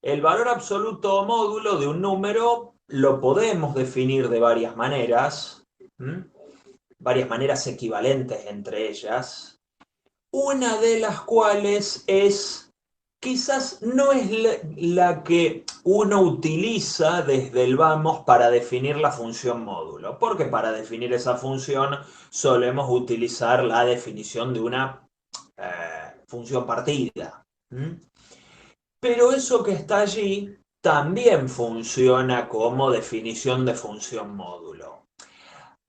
El valor absoluto módulo de un número lo podemos definir de varias maneras, ¿m? Varias maneras equivalentes entre ellas. Una de las cuales es, quizás no es la que uno utiliza desde el vamos para definir la función módulo, porque para definir esa función solemos utilizar la definición de una función partida. ¿M? Pero eso que está allí también funciona como definición de función módulo.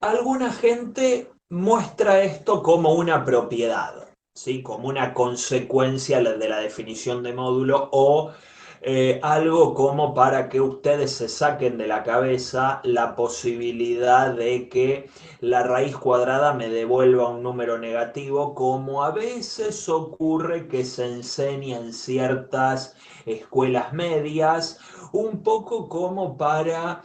Alguna gente muestra esto como una propiedad, ¿sí? Como una consecuencia de la definición de módulo o algo como para que ustedes se saquen de la cabeza la posibilidad de que la raíz cuadrada me devuelva un número negativo, como a veces ocurre que se enseña en ciertas escuelas medias, un poco como para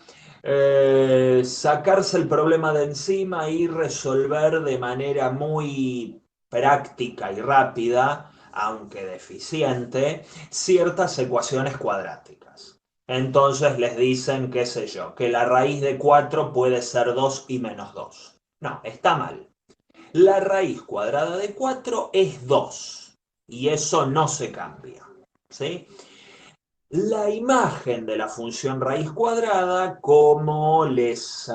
sacarse el problema de encima y resolver de manera muy práctica y rápida, aunque deficiente, ciertas ecuaciones cuadráticas. Entonces les dicen, qué sé yo, que la raíz de 4 puede ser 2 y menos 2. No, está mal. La raíz cuadrada de 4 es 2 y eso no se cambia. ¿Sí? La imagen de la función raíz cuadrada, como les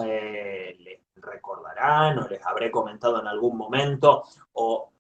recordarán o les habré comentado en algún momento, o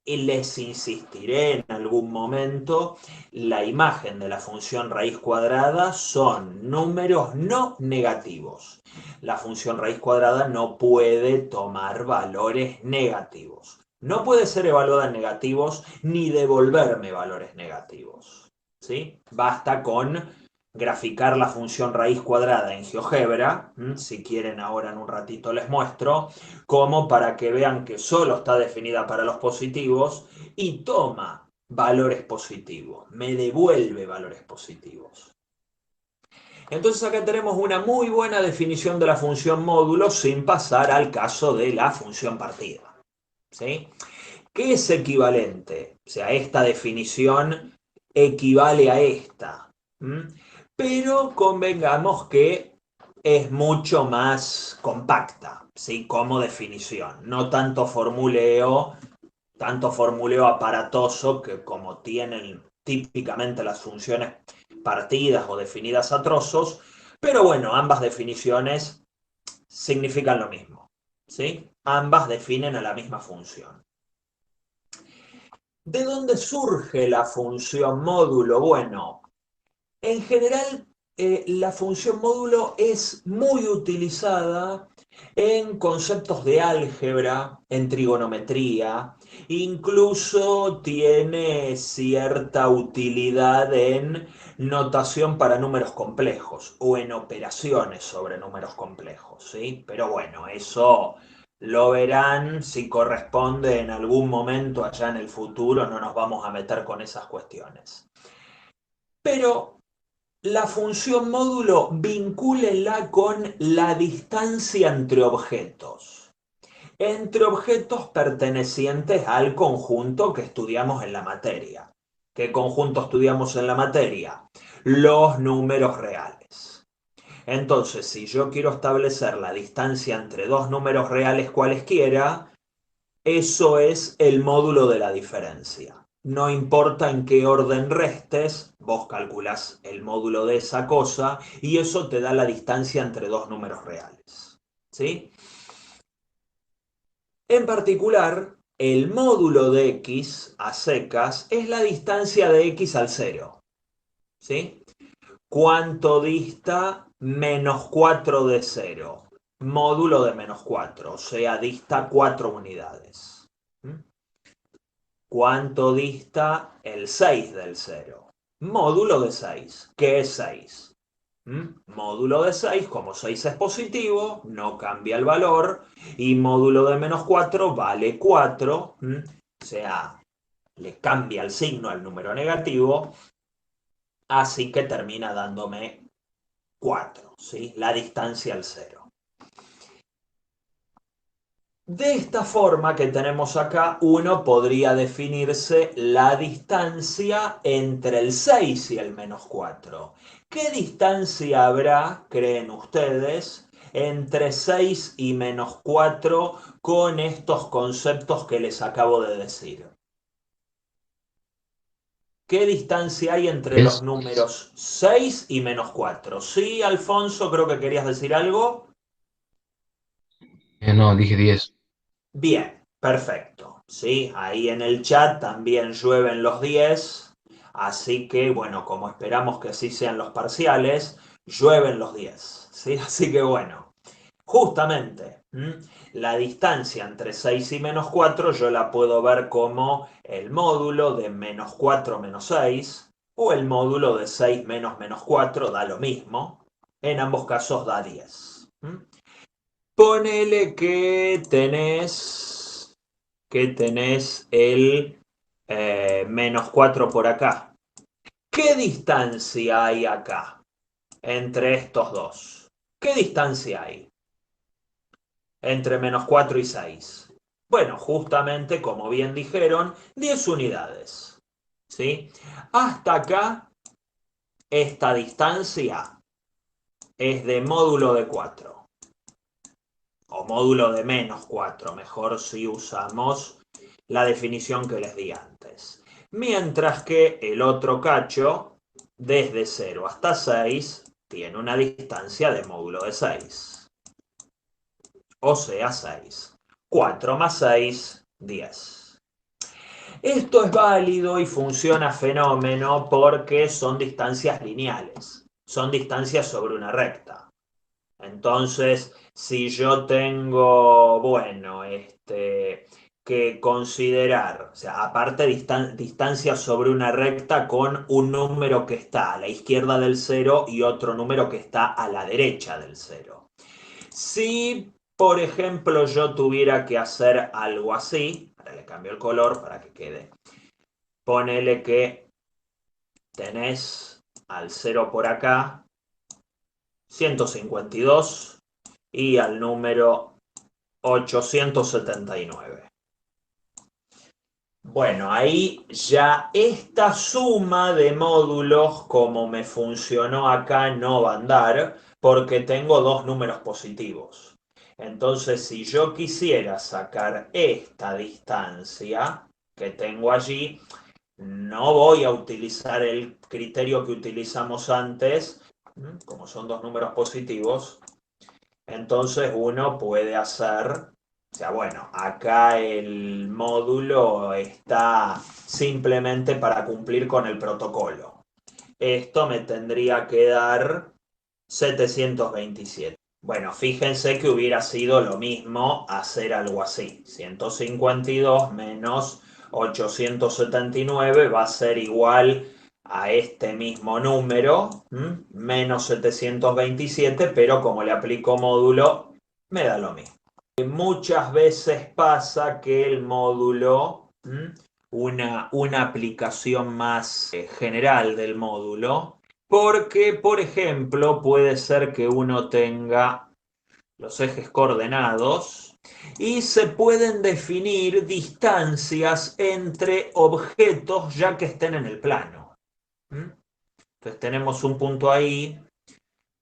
les insistiré en algún momento, la imagen de la función raíz cuadrada son números no negativos. La función raíz cuadrada no puede tomar valores negativos. No puede ser evaluada en negativos ni devolverme valores negativos. ¿Sí? Basta con graficar la función raíz cuadrada en GeoGebra, si quieren ahora en un ratito les muestro, como para que vean que solo está definida para los positivos y toma valores positivos, me devuelve valores positivos. Entonces acá tenemos una muy buena definición de la función módulo sin pasar al caso de la función partida. ¿Sí? ¿Qué es equivalente? O sea, esta definición equivale a esta. ¿M? Pero convengamos que es mucho más compacta, ¿sí? Como definición. No tanto formuleo aparatoso que como tienen típicamente las funciones partidas o definidas a trozos, pero bueno, ambas definiciones significan lo mismo, ¿sí? Ambas definen a la misma función. ¿De dónde surge la función módulo? Bueno, en general la función módulo es muy utilizada en conceptos de álgebra, en trigonometría, incluso tiene cierta utilidad en notación para números complejos o en operaciones sobre números complejos, ¿sí? Pero bueno, eso lo verán si corresponde en algún momento allá en el futuro, no nos vamos a meter con esas cuestiones. Pero la función módulo vincúlenla con la distancia entre objetos. Entre objetos pertenecientes al conjunto que estudiamos en la materia. ¿Qué conjunto estudiamos en la materia? Los números reales. Entonces, si yo quiero establecer la distancia entre dos números reales cualesquiera, eso es el módulo de la diferencia. No importa en qué orden restes, vos calculás el módulo de esa cosa y eso te da la distancia entre dos números reales. ¿Sí? En particular, el módulo de x a secas es la distancia de x al cero. ¿Sí? ¿Cuánto dista menos 4 de cero? Módulo de menos 4, o sea, dista 4 unidades. ¿Mm? ¿Cuánto dista el 6 del cero? Módulo de 6. ¿Qué es 6? Módulo de 6, como 6 es positivo, no cambia el valor. Y módulo de menos 4 vale 4. O sea, le cambia el signo al número negativo. Así que termina dándome 4. ¿Sí? La distancia al cero. De esta forma que tenemos acá, uno podría definirse la distancia entre el 6 y el -4. ¿Qué distancia habrá, creen ustedes, entre 6 y -4 con estos conceptos que les acabo de decir? ¿Qué distancia hay entre los Es, números 6 y -4? Sí, Alfonso, creo que querías decir algo. no, dije 10. Bien, perfecto. Sí, ahí en el chat también llueven los 10. Así que, bueno, como esperamos que así sean los parciales, llueven los 10. ¿Sí? Así que, bueno, justamente, la distancia entre 6 y -4 yo la puedo ver como el módulo de -4 menos 6 o el módulo de 6 menos -4, da lo mismo. En ambos casos da 10. Ponele que tenés el -4 por acá. ¿Qué distancia hay acá entre estos dos? ¿Qué distancia hay entre -4 y 6? Bueno, justamente como bien dijeron, 10 unidades. ¿Sí? Hasta acá, esta distancia es de módulo de 4 o módulo de -4, mejor si usamos la definición que les di antes. Mientras que el otro cacho, desde 0 hasta 6, tiene una distancia de módulo de 6. O sea, 6. 4 más 6, 10. Esto es válido y funciona fenómeno porque son distancias lineales. Son distancias sobre una recta. Entonces, si yo tengo, bueno, que considerar, o sea, aparte distancia sobre una recta con un número que está a la izquierda del cero y otro número que está a la derecha del cero. Si, por ejemplo, yo tuviera que hacer algo así, ahora le cambio el color para que quede, ponele que tenés al cero por acá, 152 y al número 879. Bueno, ahí ya esta suma de módulos, como me funcionó acá, no va a andar porque tengo dos números positivos. Entonces, si yo quisiera sacar esta distancia que tengo allí, no voy a utilizar el criterio que utilizamos antes, como son dos números positivos. Entonces uno puede hacer, o sea, bueno, acá el módulo está simplemente para cumplir con el protocolo. Esto me tendría que dar 727. Bueno, fíjense que hubiera sido lo mismo hacer algo así. 152 menos 879 va a ser igual a este mismo número, menos 727, pero como le aplico módulo, me da lo mismo. Muchas veces pasa que el módulo, una aplicación más general del módulo, porque, por ejemplo, puede ser que uno tenga los ejes coordenados y se pueden definir distancias entre objetos ya que estén en el plano. Entonces tenemos un punto ahí,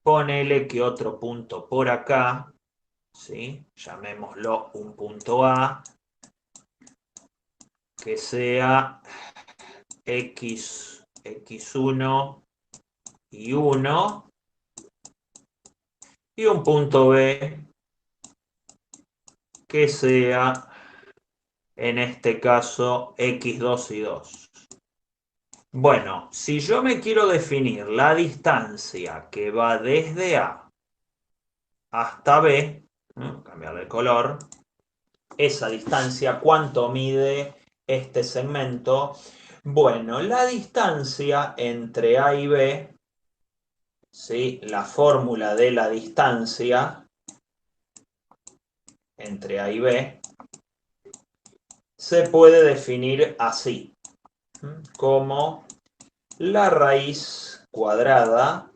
ponele que otro punto por acá, ¿sí? Llamémoslo un punto A, que sea x1 y 1, y un punto B que sea, en este caso, x2 y 2. Bueno, si yo me quiero definir la distancia que va desde A hasta B, cambiarle el color, esa distancia, ¿cuánto mide este segmento? Bueno, la distancia entre A y B, ¿sí? La fórmula de la distancia entre A y B se puede definir así, como la raíz cuadrada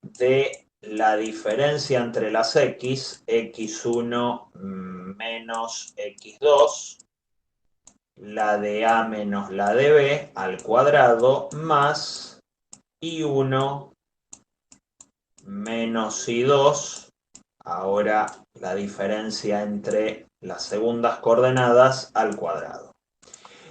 de la diferencia entre las x, x1 menos x2, la de a menos la de b al cuadrado, más i1 menos i2, ahora la diferencia entre las segundas coordenadas al cuadrado.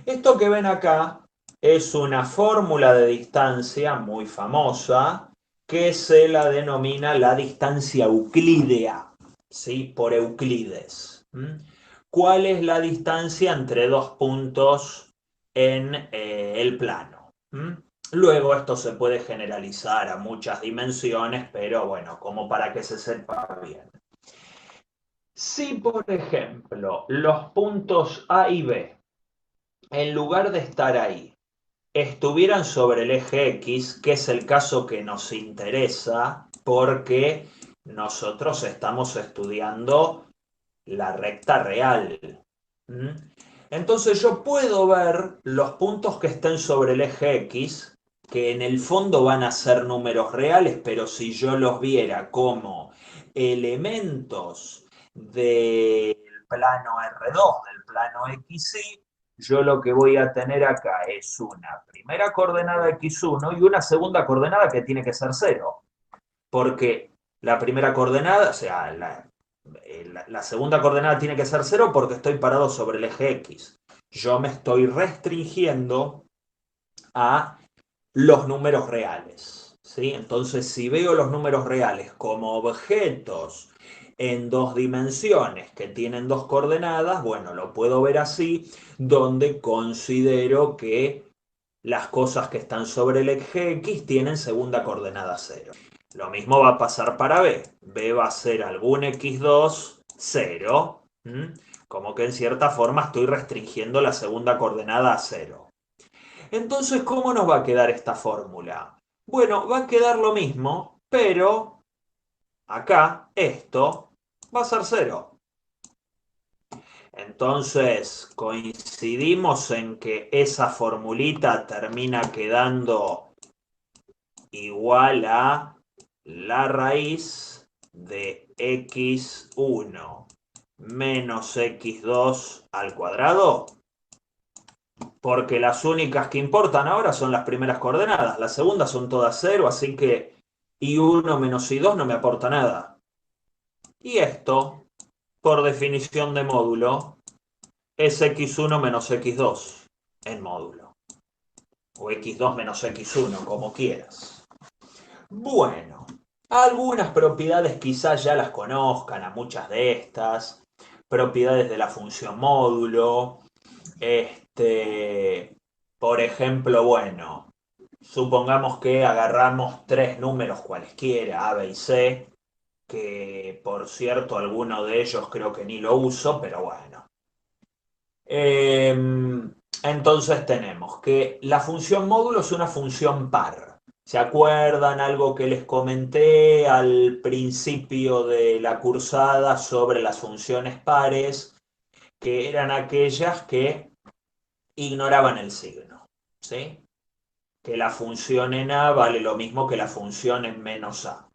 Esto que ven acá es una fórmula de distancia muy famosa que se la denomina la distancia euclídea, ¿sí? Por Euclides. ¿Cuál es la distancia entre dos puntos en el plano? Luego esto se puede generalizar a muchas dimensiones, pero bueno, como para que se sepa bien. Si, por ejemplo, los puntos A y B, en lugar de estar ahí, estuvieran sobre el eje X, que es el caso que nos interesa, porque nosotros estamos estudiando la recta real. Entonces yo puedo ver los puntos que estén sobre el eje X, que en el fondo van a ser números reales, pero si yo los viera como elementos del plano R2, del plano XY, yo lo que voy a tener acá es una primera coordenada x1 y una segunda coordenada que tiene que ser 0. Porque la primera coordenada, o sea, la segunda coordenada tiene que ser 0 porque estoy parado sobre el eje X. Yo me estoy restringiendo a los números reales, ¿sí? Entonces, si veo los números reales como objetos en dos dimensiones que tienen dos coordenadas, bueno, lo puedo ver así, donde considero que las cosas que están sobre el eje X tienen segunda coordenada 0. Lo mismo va a pasar para B. B va a ser algún x2, 0. Como que en cierta forma estoy restringiendo la segunda coordenada a 0. Entonces, ¿cómo nos va a quedar esta fórmula? Bueno, va a quedar lo mismo, pero acá esto va a ser 0. Entonces, coincidimos en que esa formulita termina quedando igual a la raíz de x1 menos x2 al cuadrado. Porque las únicas que importan ahora son las primeras coordenadas. Las segundas son todas 0, así que i1 menos i2 no me aporta nada. Y esto, por definición de módulo, es x1 menos x2 en módulo. O x2 menos x1, como quieras. Bueno, algunas propiedades quizás ya las conozcan, a muchas de estas. Propiedades de la función módulo. Por ejemplo, bueno, supongamos que agarramos tres números cualesquiera, A, B y C, que por cierto alguno de ellos creo que ni lo uso, pero bueno. Entonces tenemos que la función módulo es una función par. ¿Se acuerdan algo que les comenté al principio de la cursada sobre las funciones pares? Que eran aquellas que ignoraban el signo, ¿sí? Que la función en A vale lo mismo que la función en menos A.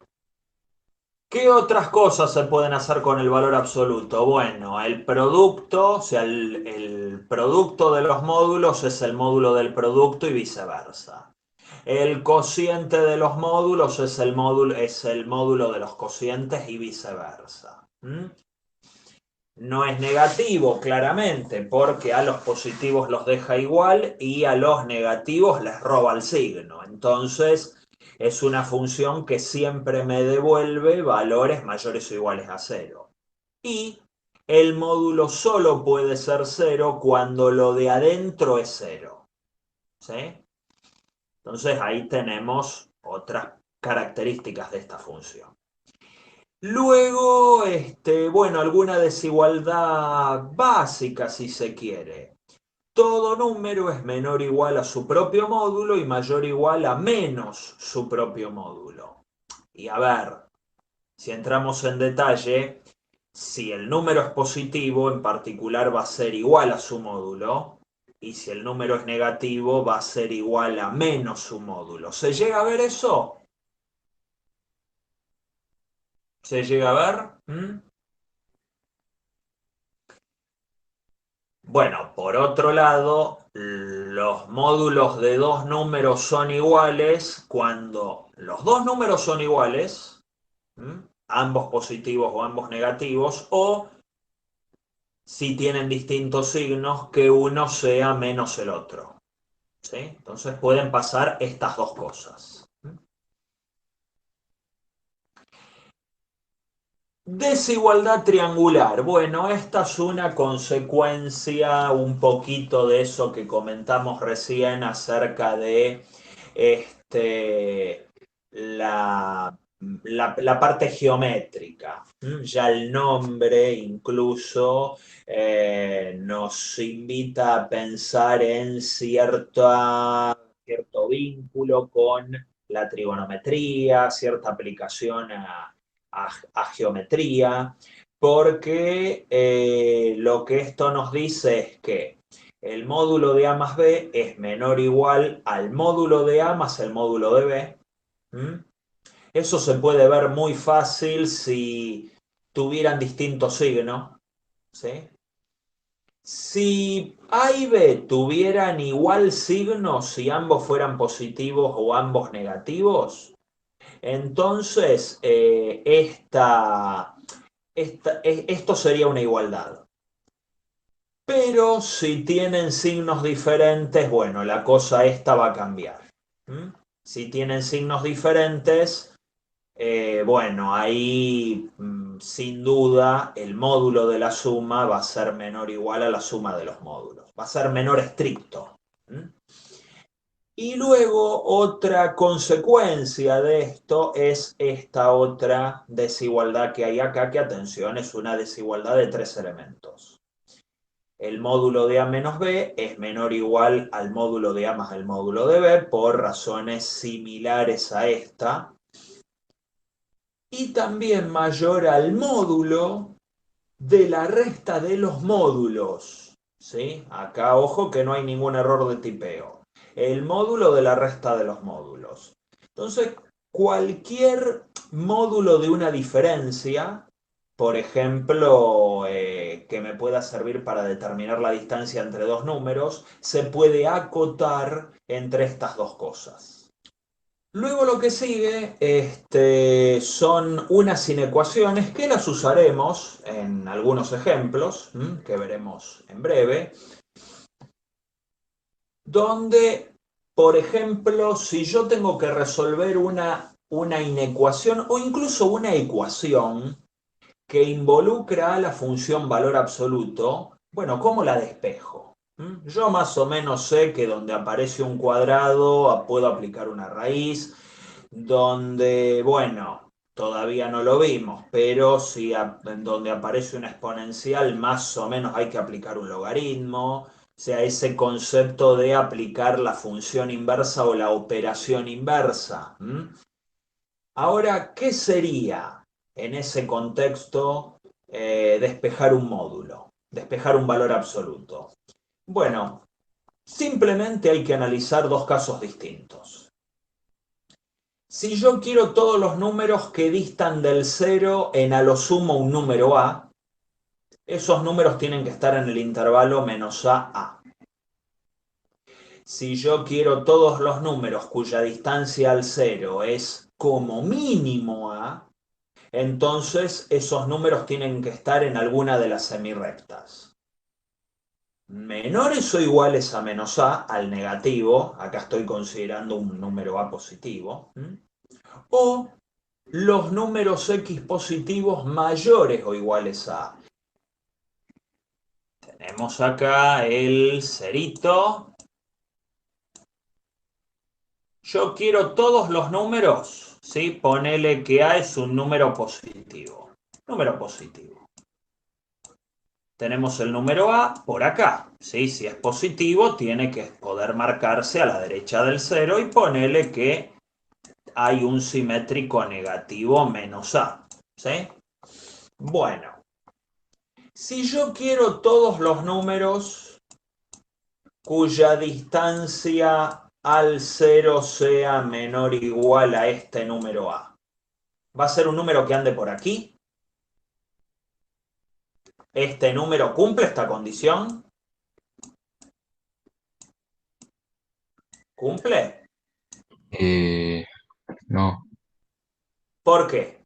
¿Qué otras cosas se pueden hacer con el valor absoluto? Bueno, el producto, o sea, el producto de los módulos es el módulo del producto y viceversa. El cociente de los módulos es el módulo de los cocientes y viceversa. No es negativo, claramente, porque a los positivos los deja igual y a los negativos les roba el signo. Entonces, es una función que siempre me devuelve valores mayores o iguales a 0. Y el módulo solo puede ser 0 cuando lo de adentro es 0. ¿Sí? Entonces, ahí tenemos otras características de esta función. Luego, bueno, alguna desigualdad básica, si se quiere. Todo número es menor o igual a su propio módulo y mayor o igual a menos su propio módulo. Y a ver, si entramos en detalle, si el número es positivo, en particular va a ser igual a su módulo, y si el número es negativo, va a ser igual a menos su módulo. ¿Se llega a ver eso? ¿Se llega a ver? ¿Mm? Bueno, por otro lado, los módulos de dos números son iguales cuando los dos números son iguales, ambos positivos o ambos negativos, o si tienen distintos signos, que uno sea menos el otro. ¿Sí? Entonces pueden pasar estas dos cosas. Desigualdad triangular. Bueno, esta es una consecuencia un poquito de eso que comentamos recién acerca de la parte geométrica. Ya el nombre incluso nos invita a pensar en cierto vínculo con la trigonometría, cierta aplicación a geometría, porque lo que esto nos dice es que el módulo de A más B es menor o igual al módulo de A más el módulo de B. ¿Mm? Eso se puede ver muy fácil si tuvieran distintos signos. ¿Sí? Si A y B tuvieran igual signo, si ambos fueran positivos o ambos negativos, entonces esto sería una igualdad. Pero si tienen signos diferentes, bueno, la cosa esta va a cambiar. ¿Mm? Si tienen signos diferentes, bueno, ahí sin duda el módulo de la suma va a ser menor o igual a la suma de los módulos. Va a ser menor estricto. ¿Mm? Y luego otra consecuencia de esto es esta otra desigualdad que hay acá, que atención, es una desigualdad de tres elementos. El módulo de A menos B es menor o igual al módulo de A más el módulo de B por razones similares a esta. Y también mayor al módulo de la resta de los módulos. ¿Sí? Acá ojo que no hay ningún error de tipeo. El módulo de la resta de los módulos. Entonces, cualquier módulo de una diferencia, por ejemplo, que me pueda servir para determinar la distancia entre dos números, se puede acotar entre estas dos cosas. Luego lo que sigue son unas inecuaciones que las usaremos en algunos ejemplos que veremos en breve, donde, por ejemplo, si yo tengo que resolver una inecuación o incluso una ecuación que involucra a la función valor absoluto, bueno, ¿cómo la despejo? Yo más o menos sé que donde aparece un cuadrado puedo aplicar una raíz, donde, bueno, todavía no lo vimos, pero si donde aparece una exponencial, más o menos hay que aplicar un logaritmo, o sea, ese concepto de aplicar la función inversa o la operación inversa. Ahora, ¿qué sería en ese contexto despejar un módulo, despejar un valor absoluto? Bueno, simplemente hay que analizar dos casos distintos. Si yo quiero todos los números que distan del cero en a lo sumo un número A, esos números tienen que estar en el intervalo menos A. Si yo quiero todos los números cuya distancia al cero es como mínimo A, entonces esos números tienen que estar en alguna de las semirrectas. Menores o iguales a menos A, al negativo, acá estoy considerando un número A positivo, o los números X positivos mayores o iguales a. Tenemos acá el cerito. Yo quiero todos los números, ¿sí? Ponele que A es un número positivo. Número positivo. Tenemos el número A por acá, ¿sí? Si es positivo, tiene que poder marcarse a la derecha del cero y ponele que hay un simétrico negativo menos A, ¿sí? Bueno, si yo quiero todos los números cuya distancia al cero sea menor o igual a este número A. ¿Va a ser un número que ande por aquí? ¿Este número cumple esta condición? ¿Cumple? No, ¿Por qué?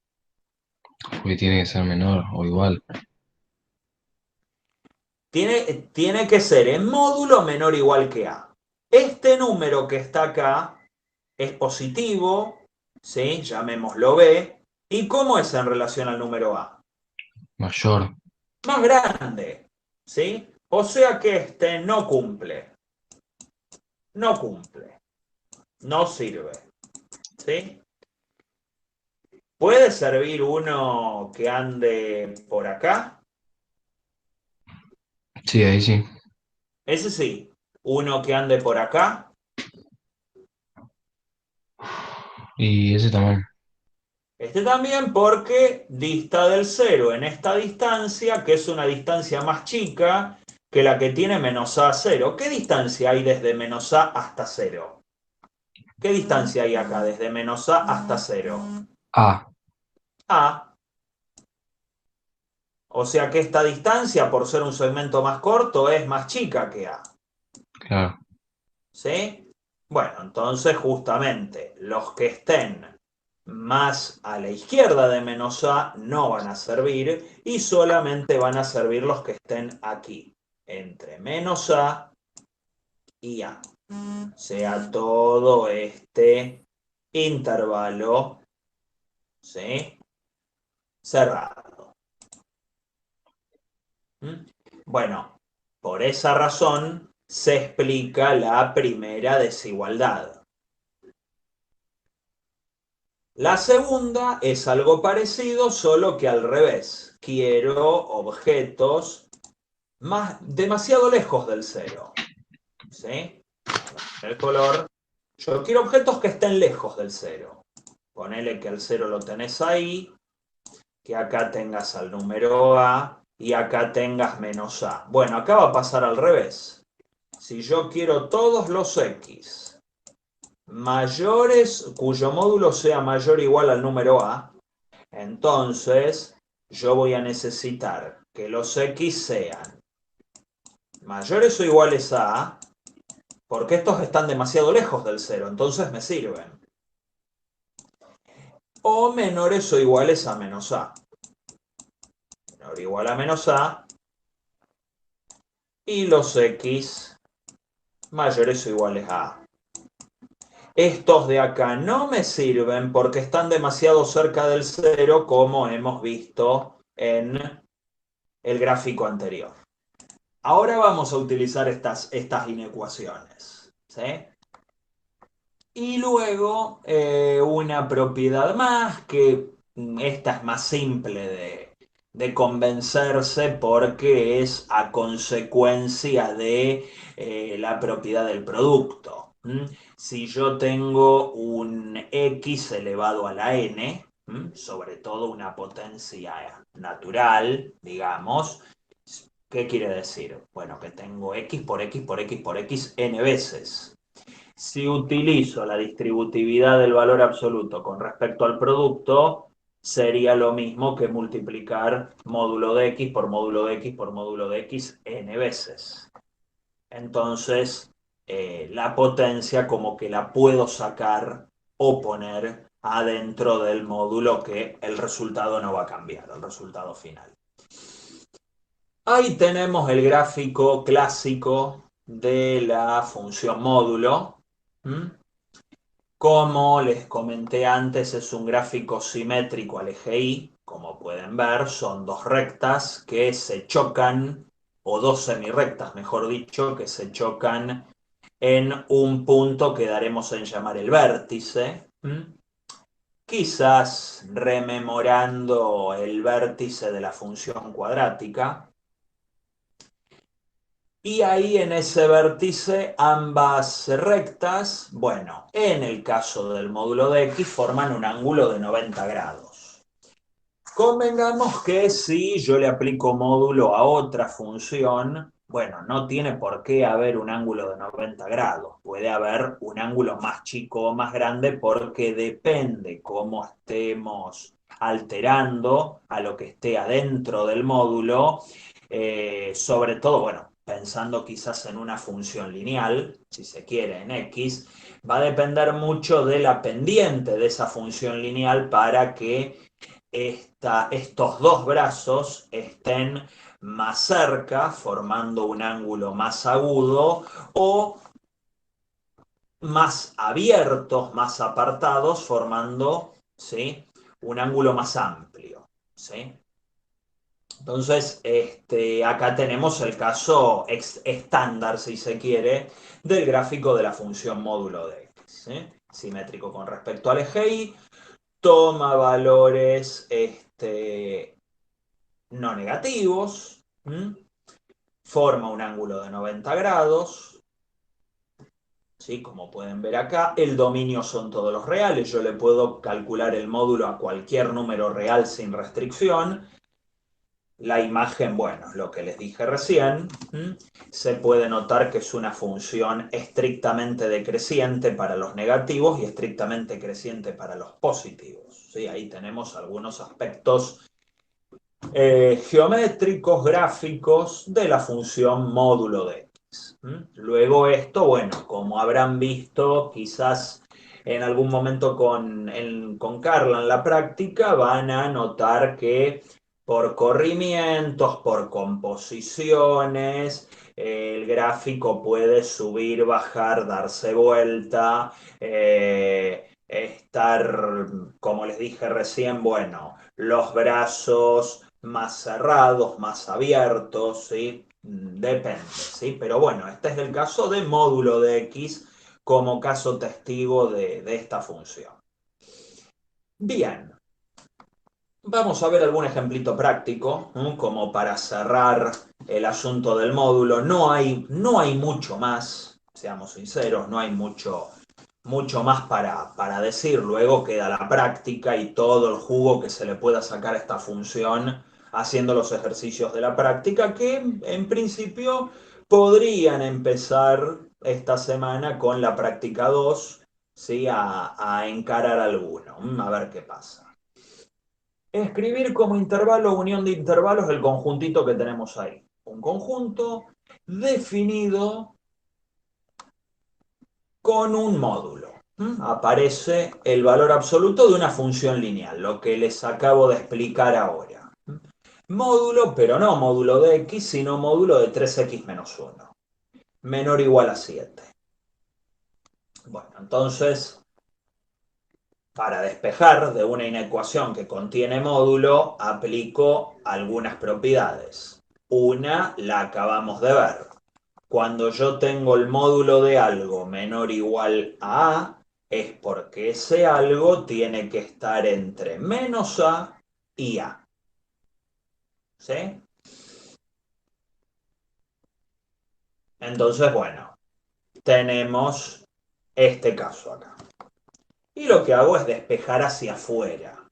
porque tiene que ser menor o igual. Tiene que ser en módulo menor o igual que A. Este número que está acá es positivo, ¿sí? Llamémoslo B. ¿Y cómo es en relación al número A? Mayor, Más grande, ¿sí? O sea que este no cumple, no cumple, no sirve, ¿sí? ¿Puede servir uno que ande por acá? sí, ahí sí. Ese sí. Uno que ande por acá. Y ese también, Este también porque dista del cero en esta distancia, que es una distancia más chica que la que tiene menos a cero. ¿Qué distancia hay desde menos a hasta cero? ¿Qué distancia hay acá desde menos a hasta cero? A, A. O sea que esta distancia, por ser un segmento más corto, es más chica que A. claro. ¿Sí? Bueno, entonces justamente los que estén más a la izquierda de menos A no van a servir y solamente van a servir los que estén aquí, entre menos A y A. O sea, todo este intervalo, ¿sí? Cerrado. ¿Mm? Bueno, por esa razón se explica la primera desigualdad. La segunda es algo parecido, solo que al revés. Quiero objetos demasiado lejos del cero. ¿Sí? El color. Yo quiero objetos que estén lejos del cero. Ponele que el cero lo tenés ahí, que acá tengas al número A y acá tengas menos A. Bueno, acá va a pasar al revés. Si yo quiero todos los X mayores, cuyo módulo sea mayor o igual al número A, entonces yo voy a necesitar que los X sean mayores o iguales a, porque estos están demasiado lejos del cero, entonces me sirven, o menores o iguales a menos a. Menor o igual a menos a, y los X mayores o iguales a. Estos de acá no me sirven porque están demasiado cerca del cero, como hemos visto en el gráfico anterior. Ahora vamos a utilizar estas inecuaciones, ¿sí? Y luego una propiedad más, que esta es más simple de convencerse porque es a consecuencia de la propiedad del producto. Si yo tengo un x elevado a la n, sobre todo una potencia natural, digamos, ¿qué quiere decir? Bueno, que tengo x por x por x por x n veces. Si utilizo la distributividad del valor absoluto con respecto al producto, sería lo mismo que multiplicar módulo de x por módulo de x por módulo de x n veces. Entonces, la potencia como que la puedo sacar o poner adentro del módulo, que el resultado no va a cambiar, el resultado final. Ahí tenemos el gráfico clásico de la función módulo. ¿Mm? Como les comenté antes, es un gráfico simétrico al eje Y. Como pueden ver, son dos rectas que se chocan, o dos semirrectas, mejor dicho, que se chocan en un punto que daremos en llamar el vértice. Quizás rememorando el vértice de la función cuadrática. Y ahí en ese vértice ambas rectas, bueno, en el caso del módulo de x, forman un ángulo de 90 grados. Convengamos que si yo le aplico módulo a otra función, bueno, no tiene por qué haber un ángulo de 90 grados. Puede haber un ángulo más chico o más grande porque depende cómo estemos alterando a lo que esté adentro del módulo, sobre todo, bueno, pensando quizás en una función lineal, si se quiere, en X, va a depender mucho de la pendiente de esa función lineal para que estos dos brazos estén más cerca, formando un ángulo más agudo, o más abiertos, más apartados, formando, ¿sí?, un ángulo más amplio. ¿Sí? Entonces, acá tenemos el caso estándar, si se quiere, del gráfico de la función módulo de x. ¿Sí? Simétrico con respecto al eje y, toma valores no negativos, forma un ángulo de 90 grados, ¿sí? Como pueden ver acá, el dominio son todos los reales, yo le puedo calcular el módulo a cualquier número real sin restricción. La imagen, bueno, lo que les dije recién, se puede notar que es una función estrictamente decreciente para los negativos y estrictamente creciente para los positivos. ¿Sí? Ahí tenemos algunos aspectos geométricos, gráficos de la función módulo de x. Luego esto, bueno, como habrán visto quizás en algún momento con Carla en la práctica, van a notar que por corrimientos, por composiciones, el gráfico puede subir, bajar, darse vuelta, estar, como les dije recién, bueno, los brazos más cerrados, más abiertos, ¿sí? Depende, ¿sí? Pero bueno, este es el caso de módulo de X como caso testigo de esta función. Bien, vamos a ver algún ejemplito práctico, como para cerrar el asunto del módulo. No hay mucho más, seamos sinceros, no hay mucho más para decir. Luego queda la práctica y todo el jugo que se le pueda sacar a esta función haciendo los ejercicios de la práctica, que en principio podrían empezar esta semana con la práctica 2, ¿sí? A encarar alguno, a ver qué pasa. Escribir como intervalo unión de intervalos el conjuntito que tenemos ahí. Un conjunto definido con un módulo. Aparece el valor absoluto de una función lineal, lo que les acabo de explicar ahora. Módulo, pero no módulo de x, sino módulo de 3x menos 1, menor o igual a 7. Bueno, entonces, para despejar de una inecuación que contiene módulo, aplico algunas propiedades. Una la acabamos de ver. Cuando yo tengo el módulo de algo menor o igual a A, es porque ese algo tiene que estar entre menos A y A. ¿Sí? Entonces, bueno, tenemos este caso acá. Y lo que hago es despejar hacia afuera.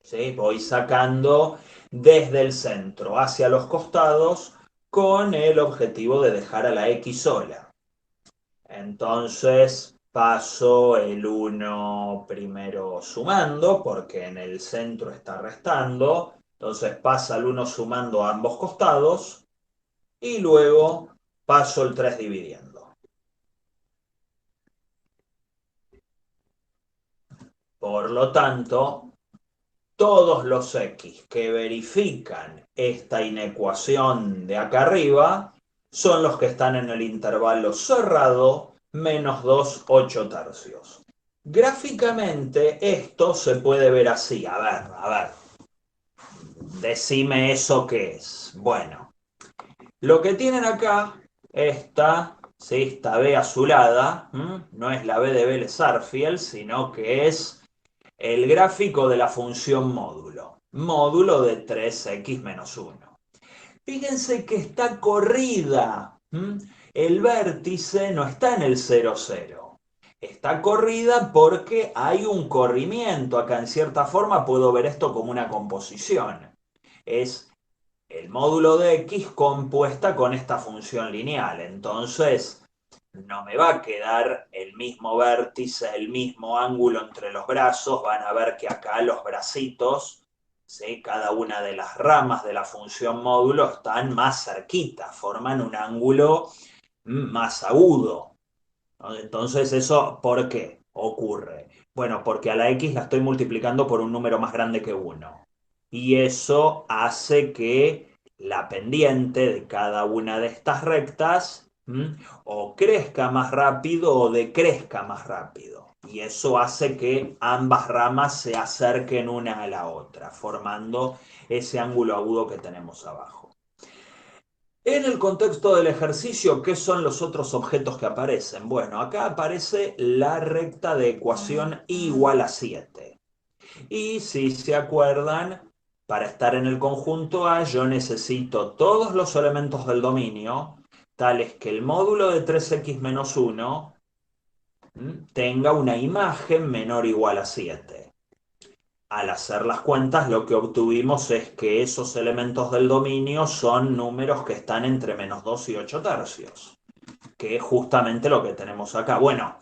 ¿Sí? Voy sacando desde el centro hacia los costados con el objetivo de dejar a la X sola. Entonces paso el 1 primero sumando, porque en el centro está restando. Entonces pasa el 1 sumando a ambos costados. Y luego paso el 3 dividiendo. Por lo tanto, todos los x que verifican esta inecuación de acá arriba son los que están en el intervalo cerrado menos 2, 8 tercios. Gráficamente esto se puede ver así. A ver, decime eso qué es. Bueno, lo que tienen acá, esta B azulada, no es la B de Vélez Sarsfield, sino que es el gráfico de la función módulo. Módulo de 3x menos 1. Fíjense que está corrida. El vértice no está en el 0, 0. Está corrida porque hay un corrimiento. Acá en cierta forma puedo ver esto como una composición. Es el módulo de x compuesta con esta función lineal. Entonces, no me va a quedar el mismo vértice, el mismo ángulo entre los brazos. Van a ver que acá los bracitos, ¿sí? Cada una de las ramas de la función módulo están más cerquita, forman un ángulo más agudo. Entonces, ¿eso por qué ocurre? Bueno, porque a la X la estoy multiplicando por un número más grande que 1. Y eso hace que la pendiente de cada una de estas rectas o crezca más rápido o decrezca más rápido. Y eso hace que ambas ramas se acerquen una a la otra, formando ese ángulo agudo que tenemos abajo. En el contexto del ejercicio, ¿qué son los otros objetos que aparecen? Bueno, acá aparece la recta de ecuación y igual a 7. Y si se acuerdan, para estar en el conjunto A, yo necesito todos los elementos del dominio, tales que el módulo de 3x menos 1 tenga una imagen menor o igual a 7. Al hacer las cuentas, lo que obtuvimos es que esos elementos del dominio son números que están entre -2 y 8 tercios, que es justamente lo que tenemos acá. Bueno,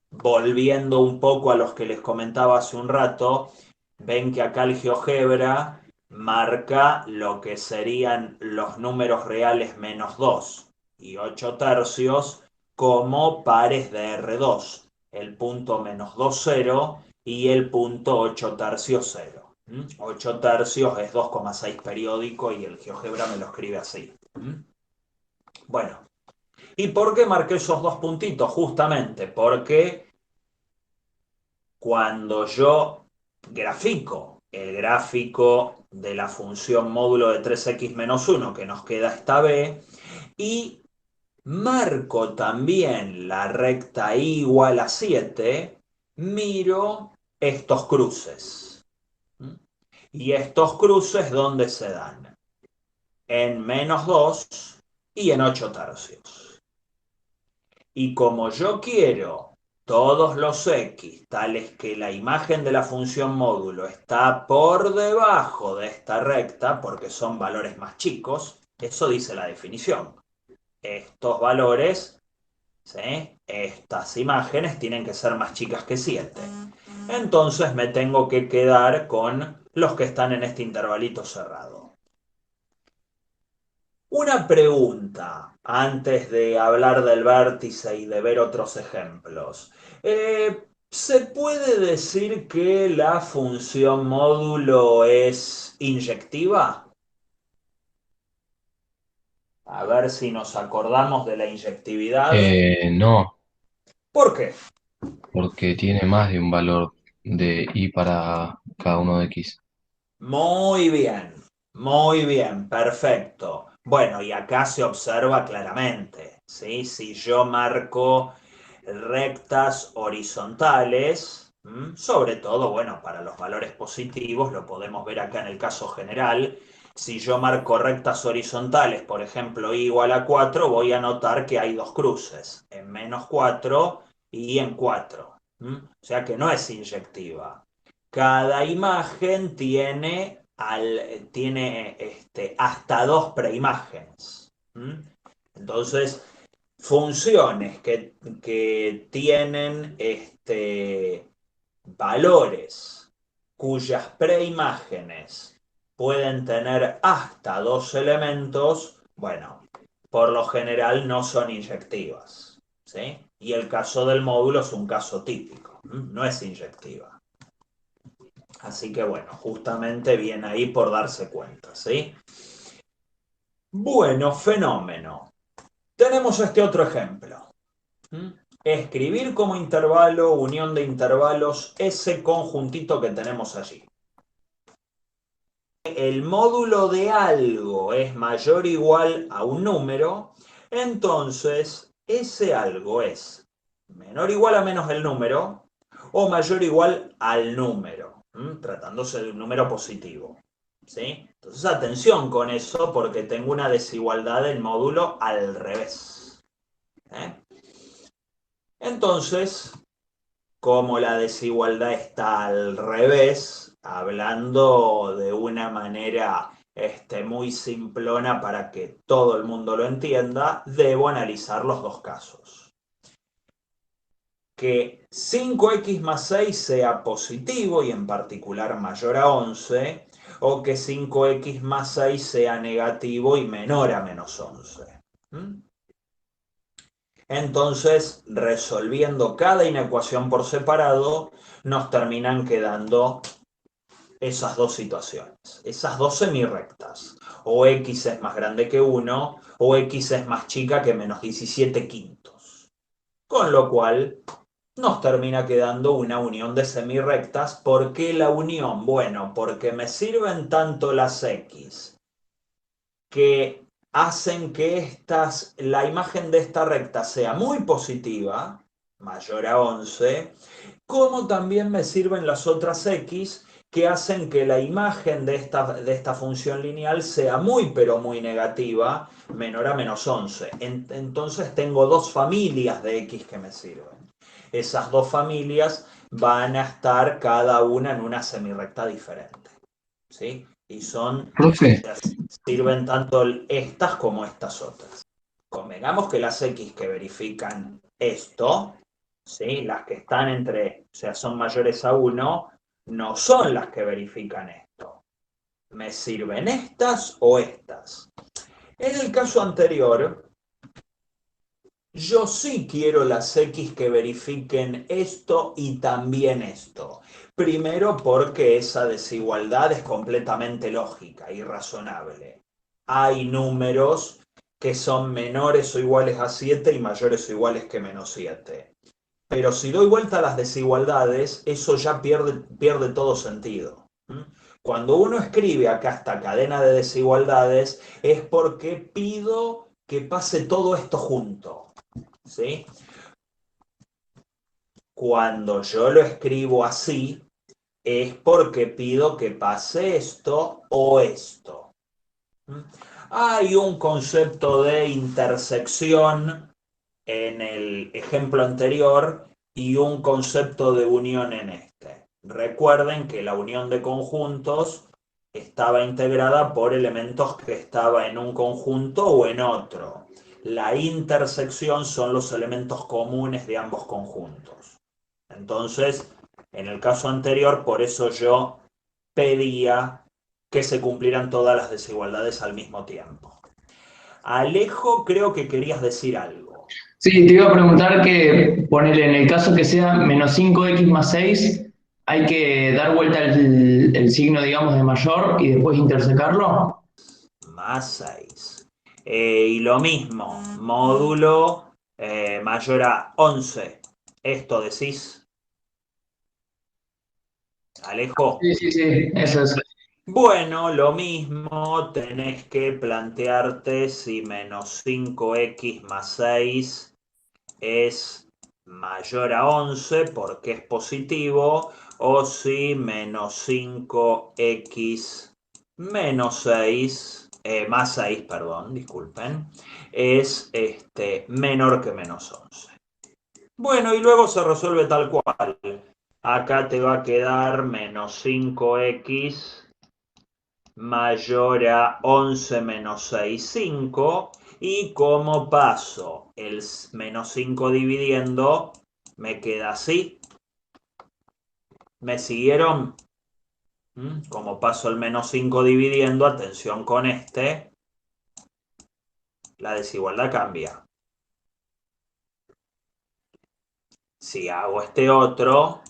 volviendo un poco a los que les comentaba hace un rato, ven que acá el GeoGebra marca lo que serían los números reales -2 y 8 tercios como pares de R2, el punto -2, 0 y el punto 8 tercios, 0. 8 tercios es 2,6 periódico y el GeoGebra me lo escribe así. Bueno, ¿y por qué marqué esos dos puntitos? Justamente porque cuando yo grafico el gráfico de la función módulo de 3x menos 1, que nos queda esta b, y marco también la recta y igual a 7, miro estos cruces. ¿Y estos cruces dónde se dan? En -2 y en 8 tercios. Y como yo quiero todos los x, tales que la imagen de la función módulo está por debajo de esta recta, porque son valores más chicos, eso dice la definición. Estos valores, ¿sí? Estas imágenes tienen que ser más chicas que 7. Entonces me tengo que quedar con los que están en este intervalito cerrado. Una pregunta antes de hablar del vértice y de ver otros ejemplos. ¿Se puede decir que la función módulo es inyectiva? A ver si nos acordamos de la inyectividad. No, ¿Por qué? porque tiene más de un valor de i para cada uno de x. Muy bien, perfecto. Bueno, y acá se observa claramente, ¿sí? Si yo marco rectas horizontales, sobre todo, bueno, para los valores positivos, lo podemos ver acá en el caso general. Si yo marco rectas horizontales, por ejemplo, y igual a 4, voy a notar que hay dos cruces, en -4 y en 4. O sea que no es inyectiva. Cada imagen tiene hasta dos preimágenes. Entonces, funciones que tienen valores cuyas preimágenes pueden tener hasta dos elementos, bueno, por lo general no son inyectivas, ¿sí? Y el caso del módulo es un caso típico, no es inyectiva. Así que bueno, justamente viene ahí por darse cuenta, ¿sí? Bueno, fenómeno. Tenemos este otro ejemplo. Escribir como intervalo, unión de intervalos, ese conjuntito que tenemos allí. El módulo de algo es mayor o igual a un número, entonces ese algo es menor o igual a menos el número o mayor o igual al número, tratándose de un número positivo. ¿Sí? Entonces atención con eso porque tengo una desigualdad del módulo al revés. Entonces, como la desigualdad está al revés, hablando de una manera muy simplona para que todo el mundo lo entienda, debo analizar los dos casos. que 5x más 6 sea positivo y en particular mayor a 11, o que 5x más 6 sea negativo y menor a menos 11. ¿Mm? Entonces, resolviendo cada inecuación por separado, nos terminan quedando esas dos situaciones, esas dos semirrectas. O x es más grande que 1, o x es más chica que menos 17 quintos. Con lo cual, nos termina quedando una unión de semirrectas. ¿Por qué la unión? Bueno, porque me sirven tanto las x que hacen que la imagen de esta recta sea muy positiva, mayor a 11, como también me sirven las otras x que hacen que la imagen de esta función lineal sea muy pero muy negativa, menor a menos 11. Entonces tengo dos familias de x que me sirven. Esas dos familias van a estar cada una en una semirrecta diferente, ¿sí? Y Profe, sirven tanto estas como estas otras. Convengamos que las x que verifican esto, ¿sí? Las que están o sea, son mayores a 1, no son las que verifican esto. ¿Me sirven estas o estas? En el caso anterior, yo sí quiero las x que verifiquen esto y también esto. Primero porque esa desigualdad es completamente lógica y razonable. Hay números que son menores o iguales a 7 y mayores o iguales que menos 7. Pero si doy vuelta a las desigualdades, eso ya pierde todo sentido. Cuando uno escribe acá esta cadena de desigualdades es porque pido que pase todo esto junto, ¿sí? Cuando yo lo escribo así, es porque pido que pase esto o esto. Hay un concepto de intersección en el ejemplo anterior y un concepto de unión en este. Recuerden que la unión de conjuntos estaba integrada por elementos que estaban en un conjunto o en otro. La intersección son los elementos comunes de ambos conjuntos. Entonces, en el caso anterior, por eso yo pedía que se cumplieran todas las desigualdades al mismo tiempo. Alejo, creo que querías decir algo. Sí, te iba a preguntar que, ponele, en el caso que sea menos 5x más 6, hay que dar vuelta el signo, digamos, de mayor y después intersecarlo. Más 6. Y lo mismo, módulo mayor a 11. Esto decís, Alejo. Sí, sí, sí, eso es. Bueno, lo mismo, tenés que plantearte si menos 5x más 6 es mayor a 11 porque es positivo, o si menos 5x menos 6, más 6, perdón, disculpen, es menor que menos 11. Bueno, y luego se resuelve tal cual. Acá te va a quedar menos 5x mayor a 11 menos 6, 5. Y como paso el menos 5 dividiendo, me queda así. ¿Me siguieron? Como paso el menos 5 dividiendo, atención con la desigualdad cambia. Si hago este otro,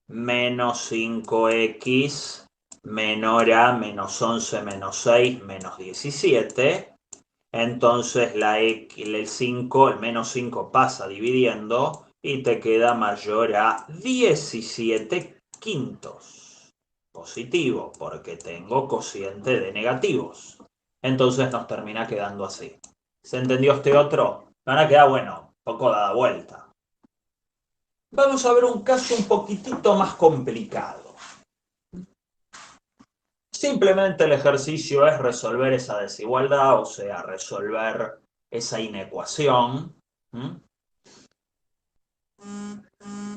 menos 5x menor a menos 11 menos 6 menos 17. Entonces el 5, el menos 5 pasa dividiendo y te queda mayor a 17 quintos. Positivo, porque tengo cociente de negativos. Entonces nos termina quedando así. ¿Se entendió este otro? Van a quedar, bueno, poco dada vuelta. Vamos a ver un caso un poquitito más complicado. Simplemente el ejercicio es resolver esa desigualdad, o sea, resolver esa inecuación.